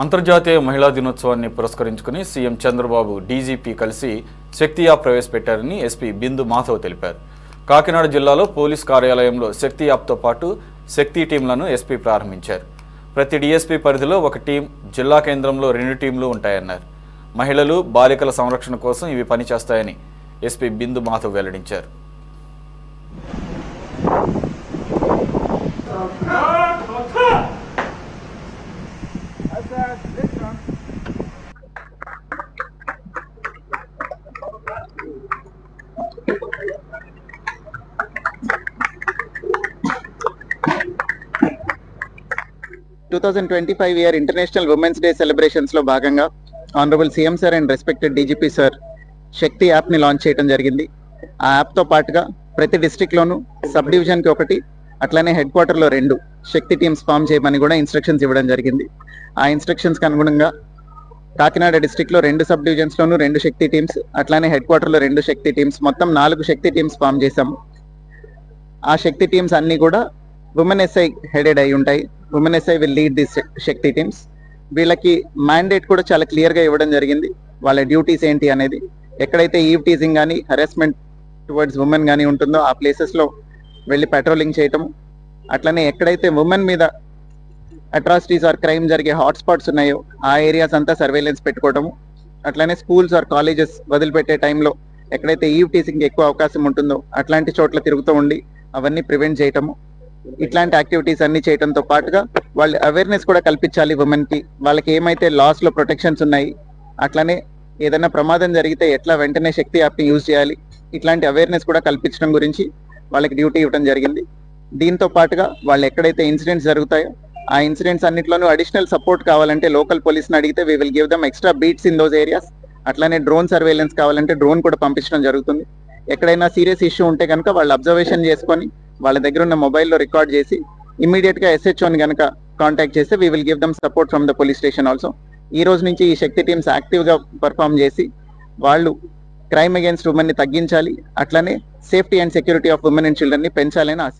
అంతర్జాతీయ మహిళా దినోత్సవాన్ని పురస్కరించుకుని సీఎం చంద్రబాబు డీజీపీ కలిసి శక్తి యాప్ ప్రవేశపెట్టారని ఎస్పీ బిందు మాధవ్ తెలిపారు. కాకినాడ జిల్లాలో పోలీస్ కార్యాలయంలో శక్తి యాప్తో పాటు శక్తి టీంలను ఎస్పీ ప్రారంభించారు. ప్రతి డీఎస్పీ పరిధిలో ఒక టీం, జిల్లా కేంద్రంలో 2 టీంలు ఉంటాయన్నారు. మహిళలు, బాలికల సంరక్షణ కోసం ఇవి పనిచేస్తాయని ఎస్పీ బిందు మాధవ్ వెల్లడించారు. year International Women's Day celebrations లో భాగంగా honourable CM sir and respected DGP sir Shakti app ని లాంచ్ చేయడం జరిగింది. ఆ యాప్ తో పాటుగా ప్రతి డిస్ట్రిక్ట్ లోను సబ్ డివిజన్ కి ఒకటి, అట్లానే హెడ్ క్వార్టర్ లో 2 శక్తి టీమ్స్ ఫామ్ చేయమని కూడా ఇన్స్ట్రక్షన్స్ ఇవ్వడం జరిగింది. ఆ ఇన్స్ట్రక్షన్స్ కి అనుగుణంగా కాకినాడ డిస్ట్రిక్ట్ లో 2 సబ్ డివిజన్స్ లోను 2 శక్తి టీమ్స్, అట్లానే హెడ్ క్వార్టర్ లో 2 శక్తి టీమ్స్, మొత్తం 4 శక్తి టీమ్స్ ఫామ్ చేశాము. ఆ శక్తి టీమ్స్ అన్ని కూడా ఉమెన్ ఎస్ఐ హెడెడ్ అయి ఉంటాయి. Women SI will lead this Shakti teams. వీళ్ళకి మ్యాండేట్ కూడా చాలా క్లియర్ గా ఇవ్వడం జరిగింది. వాళ్ళ డ్యూటీస్ ఏంటి అనేది, ఎక్కడైతే ఈవ్ టీజింగ్ కానీ హెరాస్మెంట్ టువర్డ్స్ ఉమెన్ కానీ ఉంటుందో ఆ ప్లేసెస్ లో వెళ్ళి పెట్రోలింగ్ చేయటం, అట్లనే ఎక్కడైతే ఉమెన్ మీద అట్రాసిటీస్ ఆర్ క్రైమ్ జరిగే హాట్స్పాట్స్ ఉన్నాయో ఆ ఏరియాస్ అంతా సర్వేలెన్స్ పెట్టుకోవటము, అట్లనే స్కూల్స్ ఆర్ కాలేజెస్ వదిలిపెట్టే టైంలో ఎక్కడైతే ఈవ్ టీజింగ్ ఎక్కువ అవకాశం ఉంటుందో అట్లాంటి చోట్ల తిరుగుతూ ఉండి అవన్నీ ప్రివెంట్ చేయటము, ఇట్లాంటి యాక్టివిటీస్ అన్ని చేయడంతో పాటుగా వాళ్ళు అవేర్నెస్ కూడా కల్పించాలి. ఉమెన్ కి వాళ్ళకి ఏమైతే లాస్ లో ప్రొటెక్షన్స్ ఉన్నాయి, అట్లనే ఏదైనా ప్రమాదం జరిగితే ఎట్లా వెంటనే శక్తి యాప్ ని యూజ్ చేయాలి, ఇట్లాంటి అవేర్నెస్ కూడా కల్పించడం గురించి వాళ్ళకి డ్యూటీ ఇవ్వడం జరిగింది. దీంతో పాటుగా వాళ్ళు ఎక్కడైతే ఇన్సిడెంట్స్ జరుగుతాయో ఆ ఇన్సిడెంట్స్ అన్నిట్లోనూ అడిషనల్ సపోర్ట్ కావాలంటే లోకల్ పోలీస్ని అడిగితే we will give them extra beats in those areas. అట్లానే డ్రోన్ సర్వేలెన్స్ కావాలంటే డ్రోన్ కూడా పంపించడం జరుగుతుంది. ఎక్కడైనా సీరియస్ ఇష్యూ ఉంటే కనుక వాళ్ళు అబ్జర్వేషన్ చేసుకొని వాళ్ళ దగ్గర ఉన్న మొబైల్లో రికార్డ్ చేసి ఇమీడియట్ గా SHOని కనుక కాంటాక్ట్ చేస్తే we will give dum support from the police station also. ఈ రోజు నుంచి ఈ శక్తి టీమ్స్ యాక్టివ్ గా పర్ఫామ్ చేసి వాళ్ళు క్రైమ్ అగేన్స్ట్ ఉమెన్ ని తగ్గించాలి, అట్లనే safety and security of women and children ని పెంచాలని ఆశ.